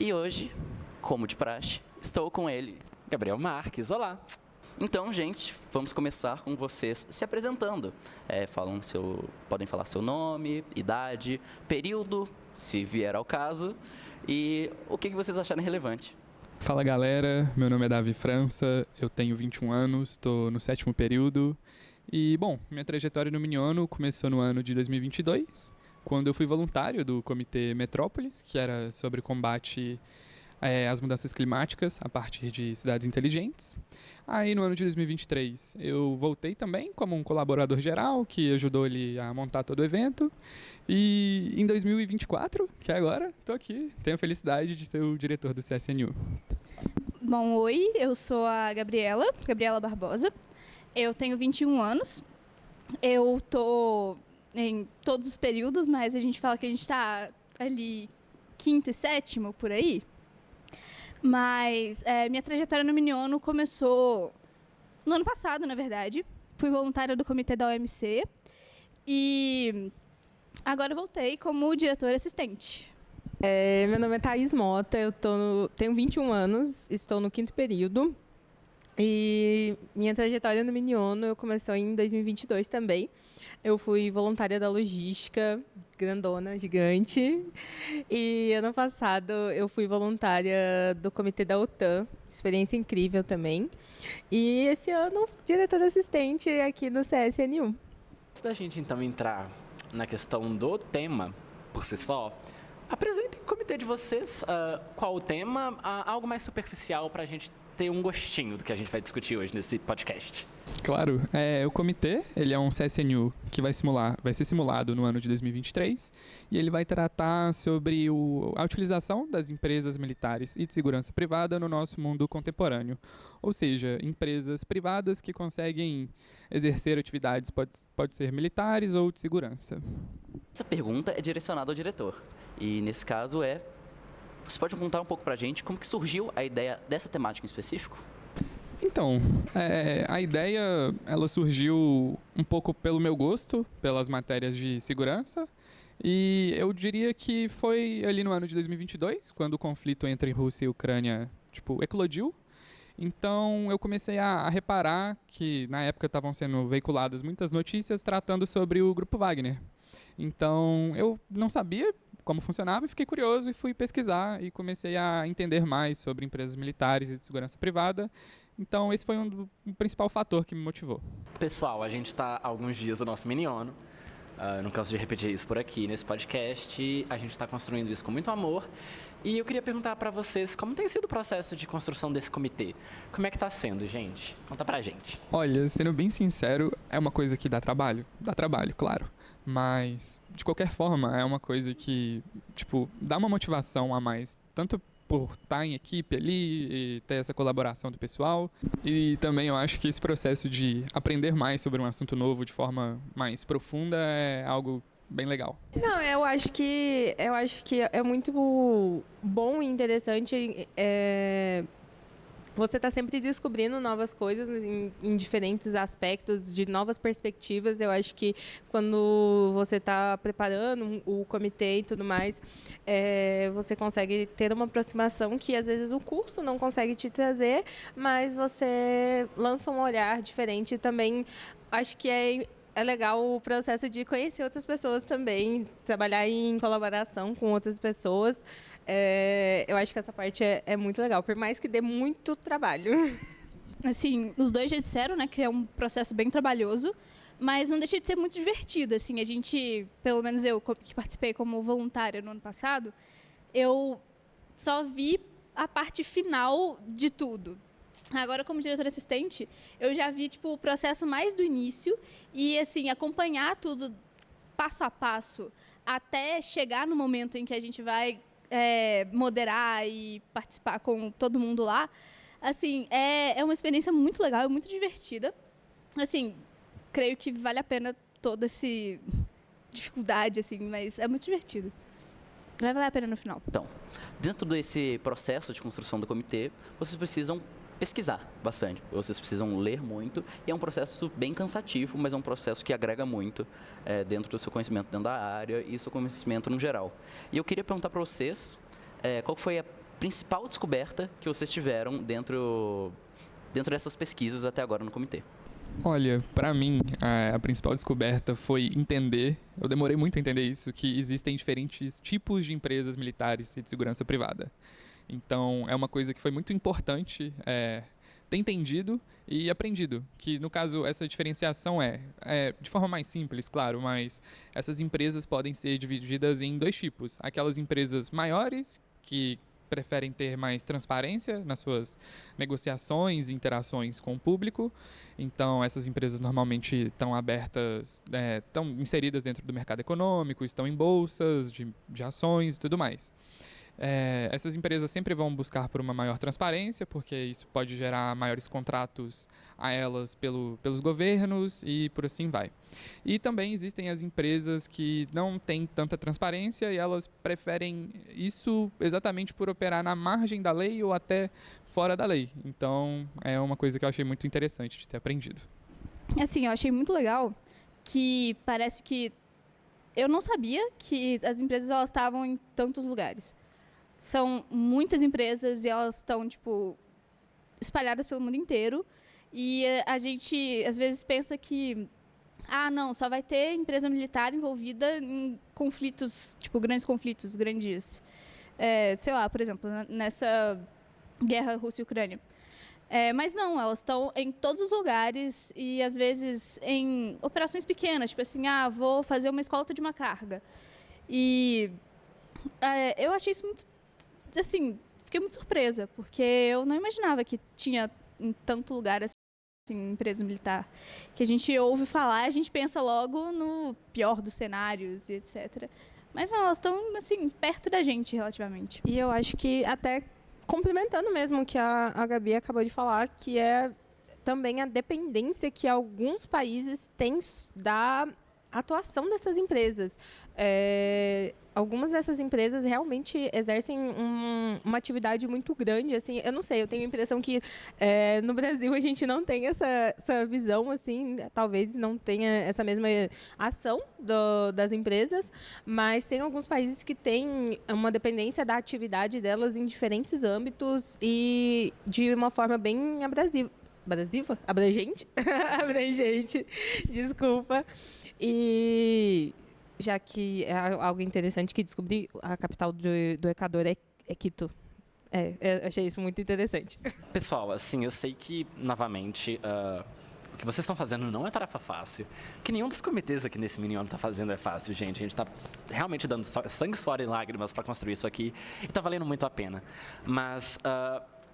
E hoje, como de praxe, estou com ele, Gabriel Marques, olá. Então, gente, vamos começar com vocês se apresentando. Podem falar seu nome, idade, período, se vier ao caso, e o que vocês acharem relevante. Fala galera, meu nome é Davi França, eu tenho 21 anos, estou no 7º período e, bom, minha trajetória no Miniono começou no ano de 2022, quando eu fui voluntário do Comitê Metrópolis, que era sobre combate às mudanças climáticas a partir de cidades inteligentes. Aí no ano de 2023 eu voltei também como um colaborador geral que ajudou ele a montar todo o evento. E em 2024, que é agora, estou aqui, tenho a felicidade de ser o diretor do CSNU. Bom, oi, eu sou a Gabriela Barbosa, eu tenho 21 anos, eu tô em todos os períodos, mas a gente fala que a gente está ali 5º e 7º, por aí. Mas minha trajetória no Miniono começou no ano passado, na verdade. Fui voluntária do comitê da OMC e agora voltei como diretora assistente. Meu nome é Thaís Mota, eu tenho 21 anos, estou no 5º período. E minha trajetória no Miniono começou em 2022 também. Eu fui voluntária da logística, grandona, gigante. E ano passado eu fui voluntária do comitê da OTAN, experiência incrível também. E esse ano, diretora assistente aqui no CSNU. Antes da gente então entrar na questão do tema por si só, apresentem o comitê de vocês, qual o tema, algo mais superficial para a gente ter um gostinho do que a gente vai discutir hoje nesse podcast. Claro, o comitê, ele é um CSNU que vai ser simulado no ano de 2023 e ele vai tratar sobre a utilização das empresas militares e de segurança privada no nosso mundo contemporâneo. Ou seja, empresas privadas que conseguem exercer atividades, pode ser militares ou de segurança. Essa pergunta é direcionada ao diretor e, nesse caso, você pode contar um pouco pra gente como que surgiu a ideia dessa temática em específico? Então, a ideia ela surgiu um pouco pelo meu gosto, pelas matérias de segurança, e eu diria que foi ali no ano de 2022, quando o conflito entre Rússia e Ucrânia, eclodiu. Então, eu comecei a reparar que, na época, estavam sendo veiculadas muitas notícias tratando sobre o Grupo Wagner. Então, eu não sabia como funcionava e fiquei curioso e fui pesquisar e comecei a entender mais sobre empresas militares e de segurança privada. Então, esse foi um principal fator que me motivou. Pessoal, a gente está há alguns dias no nosso Miniono. Não canso de repetir isso por aqui nesse podcast. A gente está construindo isso com muito amor. E eu queria perguntar para vocês como tem sido o processo de construção desse comitê. Como é que está sendo, gente? Conta pra gente. Olha, sendo bem sincero, é uma coisa que dá trabalho. Dá trabalho, claro. Mas, de qualquer forma, é uma coisa que, dá uma motivação a mais. Tanto por estar em equipe ali e ter essa colaboração do pessoal. E também eu acho que esse processo de aprender mais sobre um assunto novo de forma mais profunda é algo bem legal. Não, eu acho que é muito bom e interessante você está sempre descobrindo novas coisas em diferentes aspectos, de novas perspectivas. Eu acho que quando você está preparando o comitê e tudo mais, você consegue ter uma aproximação que às vezes o curso não consegue te trazer, mas você lança um olhar diferente também. Acho que é legal o processo de conhecer outras pessoas também, trabalhar em colaboração com outras pessoas. Eu acho que essa parte é muito legal, por mais que dê muito trabalho. Assim, os dois já disseram, né, que é um processo bem trabalhoso, mas não deixa de ser muito divertido. Assim, a gente, pelo menos eu que participei como voluntária no ano passado, eu só vi a parte final de tudo. Agora, como diretora assistente, eu já vi o processo mais do início e, assim, acompanhar tudo passo a passo até chegar no momento em que a gente vai moderar e participar com todo mundo lá. Assim, é uma experiência muito legal, é muito divertida. Assim, creio que vale a pena toda essa dificuldade, assim, mas é muito divertido. Vai valer a pena no final. Então, dentro desse processo de construção do comitê, vocês precisam pesquisar bastante, vocês precisam ler muito, e é um processo bem cansativo, mas é um processo que agrega muito dentro do seu conhecimento dentro da área e seu conhecimento no geral. E eu queria perguntar para vocês qual foi principal descoberta que vocês tiveram dentro dessas pesquisas até agora no comitê? Olha, para mim, a principal descoberta foi entender, eu demorei muito a entender isso, que existem diferentes tipos de empresas militares e de segurança privada. Então, é uma coisa que foi muito importante ter entendido e aprendido, que no caso essa diferenciação é de forma mais simples, claro, mas essas empresas podem ser divididas em 2 tipos. Aquelas empresas maiores, que preferem ter mais transparência nas suas negociações e interações com o público. Então, essas empresas normalmente estão abertas, estão inseridas dentro do mercado econômico, estão em bolsas de ações e tudo mais. Essas empresas sempre vão buscar por uma maior transparência, porque isso pode gerar maiores contratos a elas pelos governos e por assim vai. E também existem as empresas que não têm tanta transparência e elas preferem isso exatamente por operar na margem da lei ou até fora da lei. Então, é uma coisa que eu achei muito interessante de ter aprendido. Assim, eu achei muito legal que parece que eu não sabia que as empresas elas estavam em tantos lugares. São muitas empresas e elas estão, tipo, espalhadas pelo mundo inteiro. E a gente, às vezes, pensa que, não, só vai ter empresa militar envolvida em conflitos, tipo, grandes conflitos, grandes... sei lá, por exemplo, nessa guerra Rússia e Ucrânia. Mas não, elas estão em todos os lugares e, às vezes, em operações pequenas. Tipo assim, vou fazer uma escolta de uma carga. E eu achei isso muito... Assim, fiquei muito surpresa, porque eu não imaginava que tinha em tanto lugar assim, empresa militar. Que a gente ouve falar, a gente pensa logo no pior dos cenários e etc. Mas não, elas estão, assim, perto da gente, relativamente. E eu acho que, até complementando mesmo o que a Gabi acabou de falar, que é também a dependência que alguns países têm da atuação dessas empresas. Algumas dessas empresas realmente exercem uma atividade muito grande, assim, eu não sei, eu tenho a impressão que no Brasil a gente não tem essa visão, assim, talvez não tenha essa mesma ação das empresas, mas tem alguns países que têm uma dependência da atividade delas em diferentes âmbitos e de uma forma bem abrasiva? Abrangente? Abrangente, desculpa. E já que é algo interessante que descobri, a capital do Equador é Quito. Eu achei isso muito interessante. Pessoal, assim, eu sei que, novamente, o que vocês estão fazendo não é tarefa fácil. Que nenhum dos comitês aqui nesse Minion está fazendo é fácil, gente. A gente está realmente dando sangue, suor e lágrimas para construir isso aqui. E está valendo muito a pena. Mas...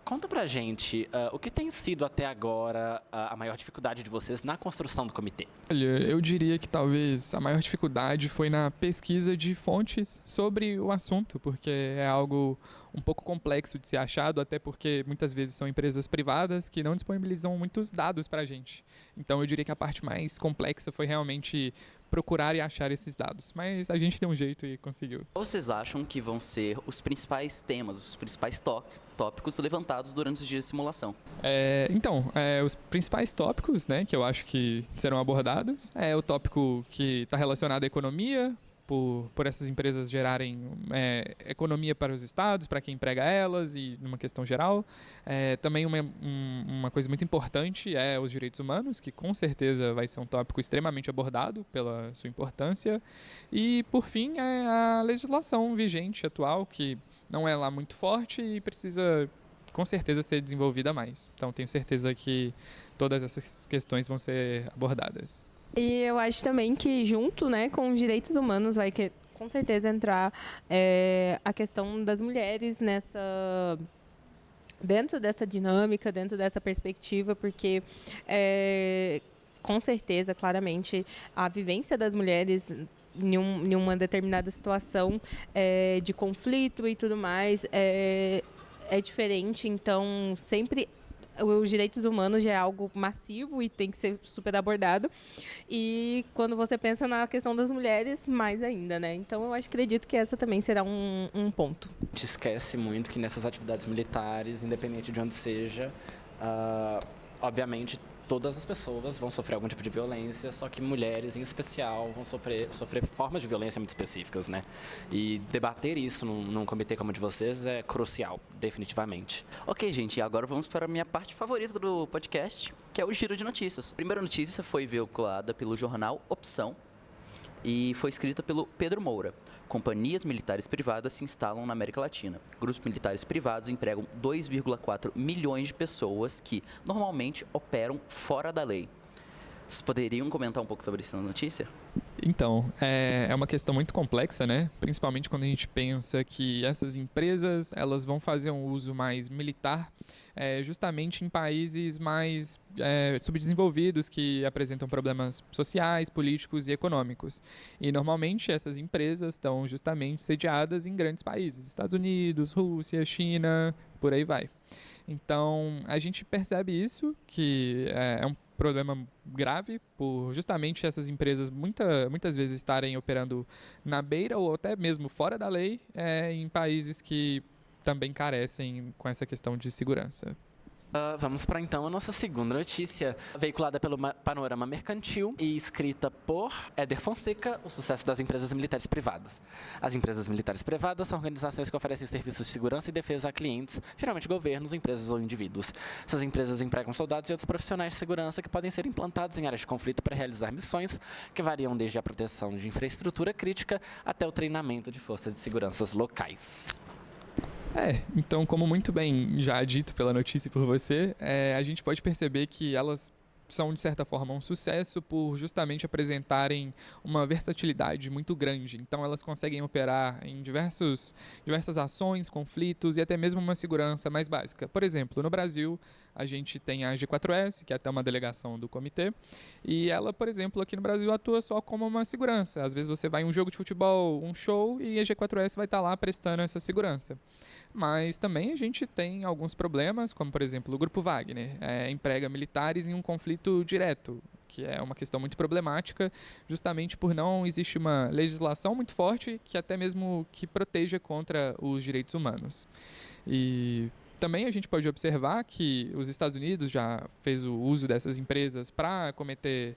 conta pra gente o que tem sido até agora a maior dificuldade de vocês na construção do comitê. Olha, eu diria que talvez a maior dificuldade foi na pesquisa de fontes sobre o assunto, porque é algo um pouco complexo de ser achado, até porque muitas vezes são empresas privadas que não disponibilizam muitos dados pra gente. Então eu diria que a parte mais complexa foi realmente procurar e achar esses dados, mas a gente deu um jeito e conseguiu. Qual vocês acham que vão ser os principais temas, os principais tópicos levantados durante os dias de simulação? Os principais tópicos, né, que eu acho que serão abordados é o tópico que está relacionado à economia, por essas empresas gerarem economia para os estados, para quem emprega elas e numa questão geral. Também uma coisa muito importante é os direitos humanos, que com certeza vai ser um tópico extremamente abordado pela sua importância. E, por fim, a legislação vigente, atual, que não é lá muito forte e precisa, com certeza, ser desenvolvida mais. Então, tenho certeza que todas essas questões vão ser abordadas. E eu acho também que junto, né, com os direitos humanos vai com certeza entrar a questão das mulheres dentro dessa dinâmica, dentro dessa perspectiva, porque com certeza, claramente, a vivência das mulheres em uma determinada situação de conflito e tudo mais é diferente, então sempre os direitos humanos já é algo massivo e tem que ser super abordado. E quando você pensa na questão das mulheres, mais ainda, né? Então, eu acredito que essa também será um ponto. A gente esquece muito que nessas atividades militares, independente de onde seja, obviamente todas as pessoas vão sofrer algum tipo de violência, só que mulheres, em especial, vão sofrer formas de violência muito específicas, né? E debater isso num comitê como o de vocês é crucial, definitivamente. Ok, gente, agora vamos para a minha parte favorita do podcast, que é o Giro de Notícias. A primeira notícia foi veiculada pelo jornal Opção e foi escrita pelo Pedro Moura. Companhias militares privadas se instalam na América Latina. Grupos militares privados empregam 2,4 milhões de pessoas que normalmente operam fora da lei. Vocês poderiam comentar um pouco sobre isso na notícia? Então, é uma questão muito complexa, né? Principalmente quando a gente pensa que essas empresas elas vão fazer um uso mais militar justamente em países mais subdesenvolvidos que apresentam problemas sociais, políticos e econômicos. E normalmente essas empresas estão justamente sediadas em grandes países, Estados Unidos, Rússia, China, por aí vai. Então, a gente percebe isso, que é um problema grave por justamente essas empresas muitas vezes estarem operando na beira ou até mesmo fora da lei em países que também carecem com essa questão de segurança. Vamos para então a nossa segunda notícia, veiculada pelo Panorama Mercantil e escrita por Éder Fonseca, o sucesso das empresas militares privadas. As empresas militares privadas são organizações que oferecem serviços de segurança e defesa a clientes, geralmente governos, empresas ou indivíduos. Essas empresas empregam soldados e outros profissionais de segurança que podem ser implantados em áreas de conflito para realizar missões que variam desde a proteção de infraestrutura crítica até o treinamento de forças de segurança locais. Então, como muito bem já dito pela notícia e por você, a gente pode perceber que elas são, de certa forma, um sucesso por justamente apresentarem uma versatilidade muito grande. Então, elas conseguem operar em diversas ações, conflitos e até mesmo uma segurança mais básica. Por exemplo, no Brasil, a gente tem a G4S, que é até uma delegação do comitê, e ela, por exemplo, aqui no Brasil atua só como uma segurança. Às vezes você vai em um jogo de futebol, um show, e a G4S vai estar lá prestando essa segurança. Mas também a gente tem alguns problemas, como, por exemplo, o Grupo Wagner emprega militares em um conflito direto, que é uma questão muito problemática, justamente por não existir uma legislação muito forte que até mesmo que proteja contra os direitos humanos. E também a gente pode observar que os Estados Unidos já fez o uso dessas empresas para cometer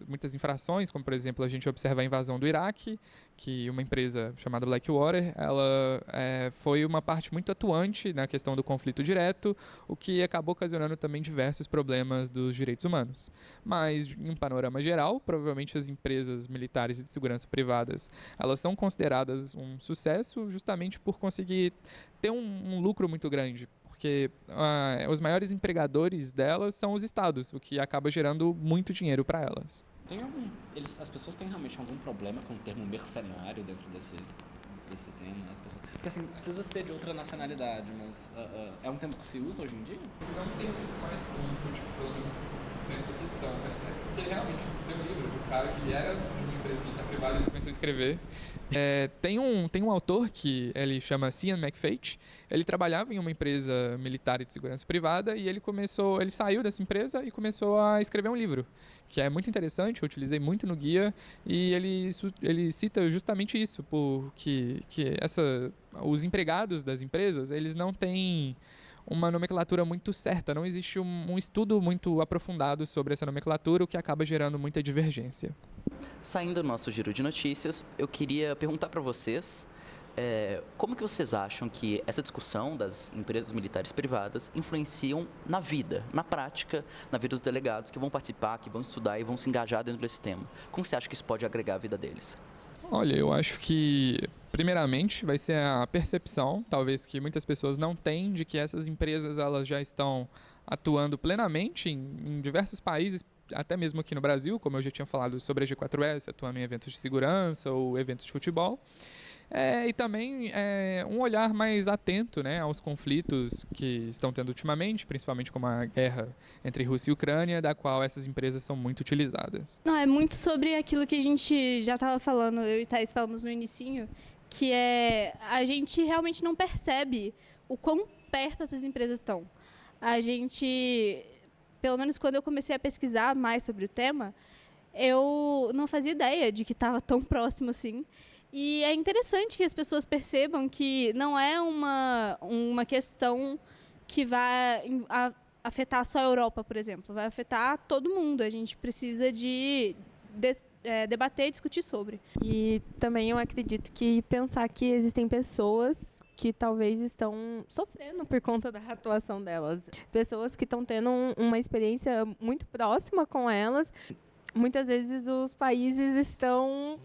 muitas infrações, como por exemplo a gente observa a invasão do Iraque, que uma empresa chamada Blackwater, ela foi uma parte muito atuante na questão do conflito direto, o que acabou ocasionando também diversos problemas dos direitos humanos. Mas em um panorama geral, provavelmente as empresas militares e de segurança privadas, elas são consideradas um sucesso justamente por conseguir ter um lucro muito grande, porque os maiores empregadores delas são os estados, o que acaba gerando muito dinheiro para elas. As pessoas têm realmente algum problema com o termo mercenário dentro desse tema? Porque assim, precisa ser de outra nacionalidade, mas é um termo que se usa hoje em dia? Eu não tenho visto mais tanto, pelo menos nessa questão, porque realmente tem um livro de um cara que ele era de uma empresa militar privada e ele começou a escrever. Tem um autor que ele chama Cian McFate. Ele trabalhava em uma empresa militar e de segurança privada e ele saiu dessa empresa e começou a escrever um livro, que é muito interessante, eu utilizei muito no guia, e ele cita justamente isso, porque os empregados das empresas, eles não têm uma nomenclatura muito certa, não existe um estudo muito aprofundado sobre essa nomenclatura, o que acaba gerando muita divergência. Saindo do nosso giro de notícias, eu queria perguntar para vocês como que vocês acham que essa discussão das empresas militares privadas influenciam na vida, na prática, na vida dos delegados que vão participar, que vão estudar e vão se engajar dentro desse tema? Como você acha que isso pode agregar a vida deles? Olha, eu acho que, primeiramente, vai ser a percepção, talvez que muitas pessoas não têm, de que essas empresas elas já estão atuando plenamente em diversos países, até mesmo aqui no Brasil, como eu já tinha falado sobre a G4S, atuando em eventos de segurança ou eventos de futebol. E também um olhar mais atento, né, aos conflitos que estão tendo ultimamente, principalmente como a guerra entre Rússia e Ucrânia, da qual essas empresas são muito utilizadas. Não, é muito sobre aquilo que a gente já estava falando, eu e Thaís falamos no inicinho, que a gente realmente não percebe o quão perto essas empresas estão. A gente, pelo menos quando eu comecei a pesquisar mais sobre o tema, eu não fazia ideia de que estava tão próximo assim. E é interessante que as pessoas percebam que não é uma questão que vai afetar só a Europa, por exemplo. Vai afetar todo mundo. A gente precisa de debater e discutir sobre. E também eu acredito que pensar que existem pessoas que talvez estão sofrendo por conta da atuação delas. Pessoas que estão tendo uma experiência muito próxima com elas. Muitas vezes os países estão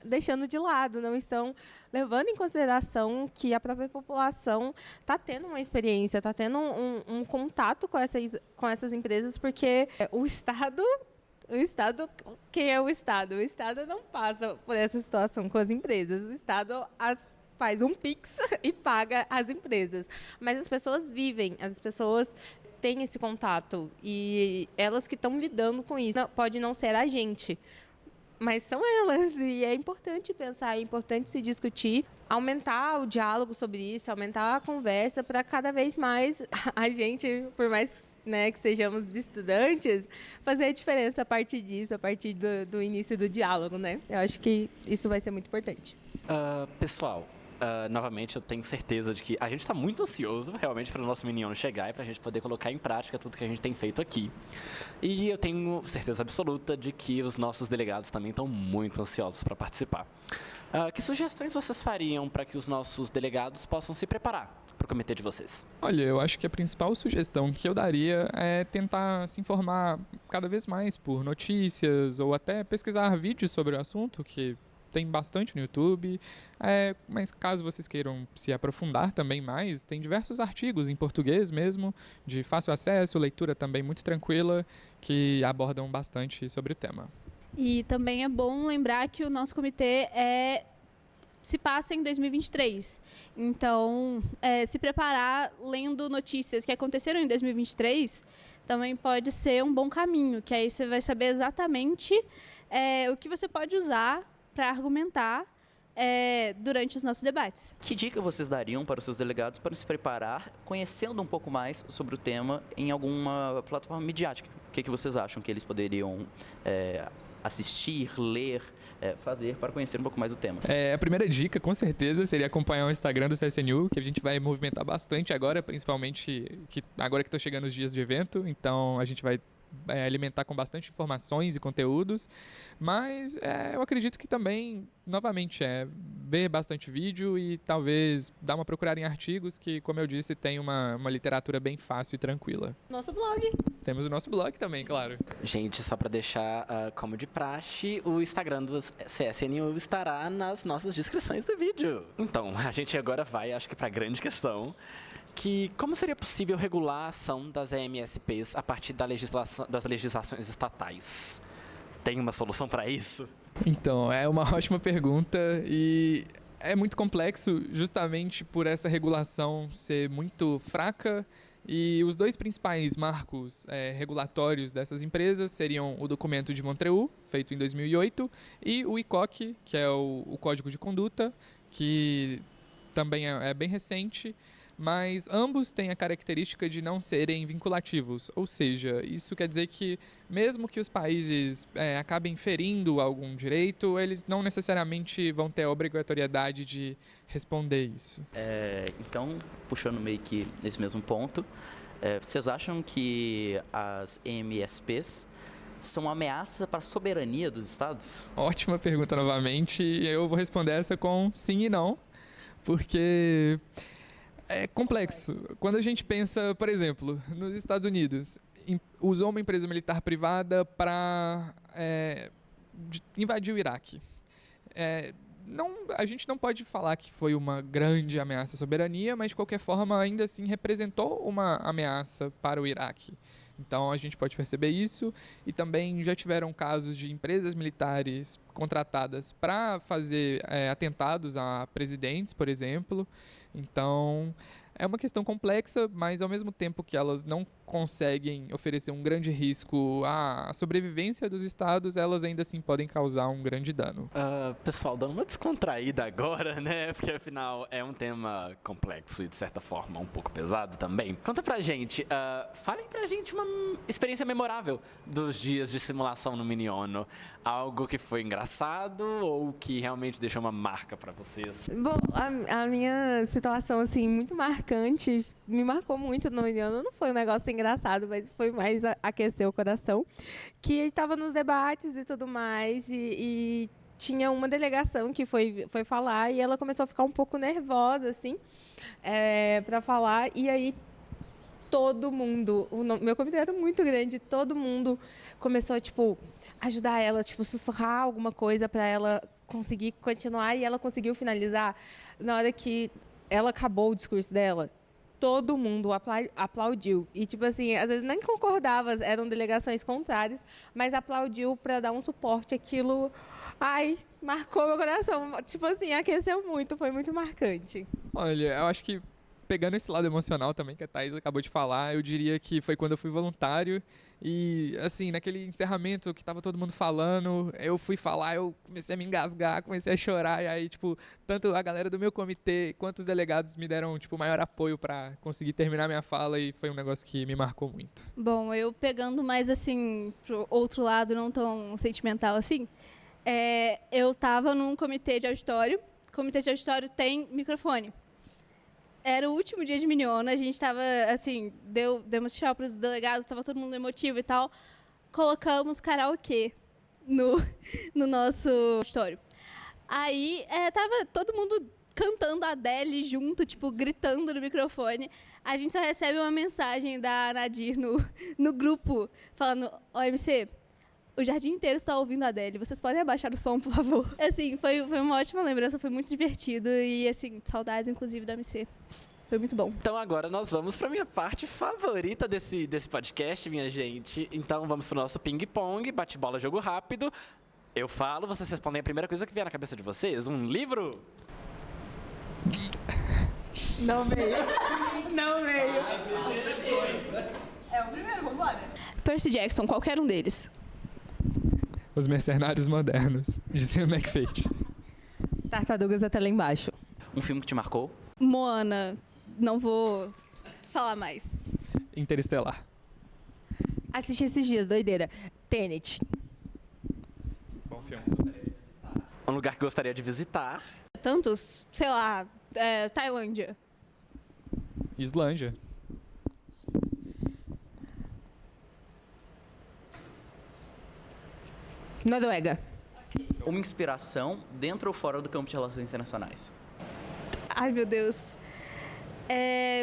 deixando de lado, não estão levando em consideração que a própria população está tendo uma experiência, está tendo um contato com essas empresas, porque o Estado, quem é o Estado? O Estado não passa por essa situação com as empresas. O Estado faz um Pix e paga as empresas. Mas as pessoas vivem, as pessoas têm esse contato. E elas que estão lidando com isso. Pode não ser a gente, mas são elas. E é importante pensar, é importante se discutir, aumentar o diálogo sobre isso, aumentar a conversa para cada vez mais a gente, por mais que sejamos estudantes, fazer a diferença a partir disso, a partir do início do diálogo, né? Eu acho que isso vai ser muito importante. Pessoal, novamente eu tenho certeza de que a gente está muito ansioso realmente para o nosso Minion chegar e para a gente poder colocar em prática tudo que a gente tem feito aqui. E eu tenho certeza absoluta de que os nossos delegados também estão muito ansiosos para participar. Que sugestões vocês fariam para que os nossos delegados possam se preparar para o comitê de vocês? Olha, eu acho que a principal sugestão que eu daria é tentar se informar cada vez mais por notícias ou até pesquisar vídeos sobre o assunto, que tem bastante no YouTube, mas caso vocês queiram se aprofundar também mais, tem diversos artigos em português mesmo, de fácil acesso, leitura também muito tranquila, que abordam bastante sobre o tema. E também é bom lembrar que o nosso comitê se passa em 2023. Então, se preparar lendo notícias que aconteceram em 2023 também pode ser um bom caminho, que aí você vai saber exatamente o que você pode usar para argumentar durante os nossos debates. Que dica vocês dariam para os seus delegados para se preparar, conhecendo um pouco mais sobre o tema em alguma plataforma midiática? O que vocês acham que eles poderiam assistir, ler, fazer para conhecer um pouco mais do tema? A primeira dica, com certeza, seria acompanhar o Instagram do CSNU, que a gente vai movimentar bastante agora, principalmente agora que estão chegando os dias de evento, então a gente vai alimentar com bastante informações e conteúdos, mas eu acredito que também, novamente, ver bastante vídeo e talvez dar uma procurada em artigos que, como eu disse, tem uma literatura bem fácil e tranquila. Nosso blog. Temos o nosso blog também, claro. Gente, só para deixar como de praxe, o Instagram do CSNU estará nas nossas descrições do vídeo. Então, a gente agora vai, acho que para a grande questão, que como seria possível regular a ação das EMSPs a partir das legislações estatais? Tem uma solução para isso? Então, é uma ótima pergunta e é muito complexo justamente por essa regulação ser muito fraca, e os dois principais marcos regulatórios dessas empresas seriam o documento de Montreal, feito em 2008, e o ICOC, que é o Código de Conduta, que também é bem recente, mas ambos têm a característica de não serem vinculativos, ou seja, isso quer dizer que mesmo que os países acabem ferindo algum direito, eles não necessariamente vão ter a obrigatoriedade de responder isso. Então, puxando meio que nesse mesmo ponto, vocês acham que as EMSPs são uma ameaça para a soberania dos estados? Ótima pergunta novamente, eu vou responder essa com sim e não, porque é complexo. Quando a gente pensa, por exemplo, nos Estados Unidos, usou uma empresa militar privada para invadir o Iraque. A gente não pode falar que foi uma grande ameaça à soberania, mas de qualquer forma ainda assim representou uma ameaça para o Iraque. Então a gente pode perceber isso, e também já tiveram casos de empresas militares contratadas para fazer atentados a presidentes, por exemplo. Então é uma questão complexa, mas ao mesmo tempo que elas não conseguem oferecer um grande risco à sobrevivência dos estados, elas ainda assim podem causar um grande dano. Pessoal, dando uma descontraída agora, né? Porque afinal é um tema complexo e de certa forma um pouco pesado também. Conta pra gente, falem pra gente uma experiência memorável dos dias de simulação no Miniono. Algo que foi engraçado ou que realmente deixou uma marca pra vocês? Bom, a minha situação, assim, muito marcante marcante, me marcou muito no ano. Não foi um negócio engraçado, mas foi mais aquecer o coração. Que estava nos debates e tudo mais, e tinha uma delegação que foi falar, e ela começou a ficar um pouco nervosa, assim, para falar, e aí todo mundo, meu comitê era muito grande, todo mundo começou a, tipo, ajudar ela, tipo, sussurrar alguma coisa para ela conseguir continuar, e ela conseguiu finalizar. Na hora que ela acabou o discurso dela, todo mundo aplaudiu. E, tipo assim, às vezes nem concordava, eram delegações contrárias, mas aplaudiu para dar um suporte. Aquilo, ai, marcou meu coração. Tipo assim, aqueceu muito, foi muito marcante. Olha, eu acho que pegando esse lado emocional também que a Thaís acabou de falar, eu diria que foi quando eu fui voluntário e, assim, naquele encerramento que tava todo mundo falando, eu fui falar, eu comecei a me engasgar, comecei a chorar, e aí, tipo, tanto a galera do meu comitê quanto os delegados me deram, tipo, maior apoio pra conseguir terminar minha fala, e foi um negócio que me marcou muito. Bom, eu pegando mais, assim, pro outro lado, não tão sentimental assim, eu tava num comitê de auditório. Comitê de auditório tem microfone. Era o último dia de Miniona, a gente estava, assim, demos tchau para os delegados, estava todo mundo emotivo e tal. Colocamos karaokê no nosso auditório. Aí, tava todo mundo cantando a Adele junto, tipo, gritando no microfone. A gente só recebe uma mensagem da Nadir no grupo, falando: OMC, o jardim inteiro está ouvindo a Adele, vocês podem abaixar o som, por favor? Assim, foi uma ótima lembrança, foi muito divertido e, assim, saudades, inclusive, da MC. Foi muito bom. Então agora nós vamos para minha parte favorita desse podcast, minha gente. Então vamos pro nosso ping-pong, bate-bola, jogo rápido. Eu falo, vocês respondem a primeira coisa que vier na cabeça de vocês. Um livro? Não veio. Não veio. É o primeiro, vambora. Percy Jackson, qualquer um deles. Os Mercenários Modernos, de Sam McFate. Tartarugas até lá embaixo. Um filme que te marcou? Moana, não vou falar mais. Interestelar. Assisti esses dias, doideira. Tenet. Bom filme. Um lugar que gostaria de visitar. Tantos, sei lá, Tailândia. Islândia. Noruega. Uma inspiração dentro ou fora do campo de relações internacionais? Ai, meu Deus.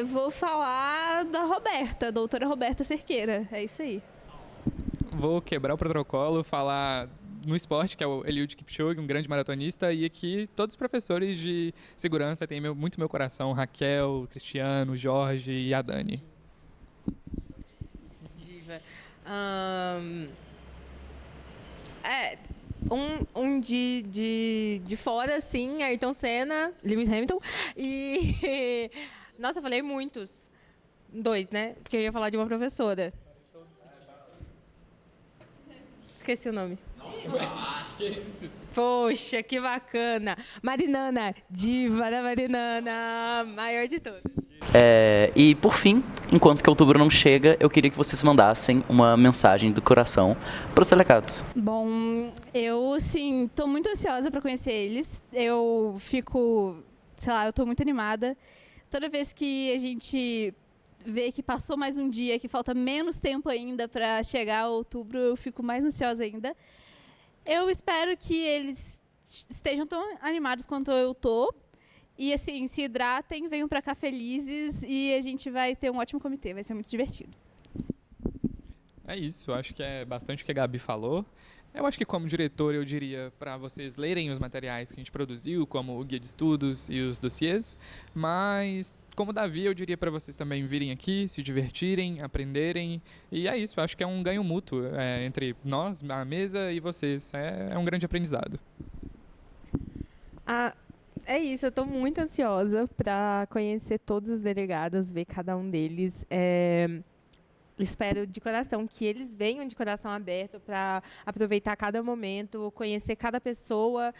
Vou falar da Roberta, doutora Roberta Cerqueira. É isso aí. Vou quebrar o protocolo, falar no esporte, que é o Eliud Kipchoge, um grande maratonista, e aqui todos os professores de segurança têm muito meu coração, Raquel, Cristiano, Jorge e a Dani. Diva. Um de fora, sim, Ayrton Senna, Lewis Hamilton. E. Nossa, eu falei muitos. 2, né? Porque eu ia falar de uma professora. Esqueci o nome. Poxa, que bacana. Marinana, diva da Marinana, maior de todas. E por fim, enquanto que outubro não chega, eu queria que vocês mandassem uma mensagem do coração para os delegados. Bom, eu, assim, tô muito ansiosa para conhecer eles. Eu fico, sei lá, eu tô muito animada. Toda vez que a gente vê que passou mais um dia, que falta menos tempo ainda para chegar a outubro, eu fico mais ansiosa ainda. Eu espero que eles estejam tão animados quanto eu tô. E, assim, se hidratem, venham para cá felizes e a gente vai ter um ótimo comitê, vai ser muito divertido. É isso, acho que é bastante o que a Gabi falou. Eu acho que como diretor eu diria para vocês lerem os materiais que a gente produziu, como o guia de estudos e os dossiês, mas como Davi eu diria para vocês também virem aqui, se divertirem, aprenderem, e é isso, acho que é um ganho mútuo entre nós, a mesa e vocês, é um grande aprendizado. É isso, eu estou muito ansiosa para conhecer todos os delegados, ver cada um deles. Espero de coração que eles venham de coração aberto para aproveitar cada momento, conhecer cada pessoa,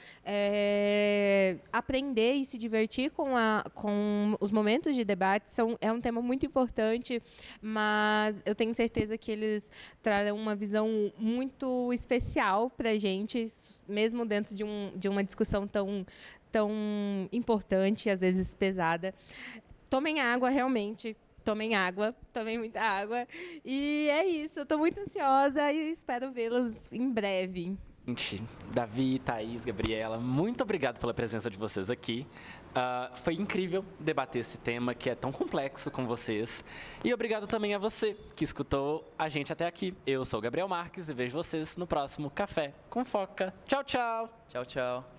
aprender e se divertir com os momentos de debate. É um tema muito importante, mas eu tenho certeza que eles trarão uma visão muito especial para a gente, mesmo dentro de uma discussão tão importante, às vezes pesada. tomem água, realmente. Tomem água, tomem muita água. E é isso, eu tô muito ansiosa e espero vê-los em breve. Gente, Davi, Thaís, Gabriela, muito obrigado pela presença de vocês aqui. Foi incrível debater esse tema que é tão complexo com vocês. E obrigado também a você que escutou a gente até aqui. Eu sou o Gabriel Marques e vejo vocês no próximo Café com Foca. Tchau, tchau! Tchau, tchau.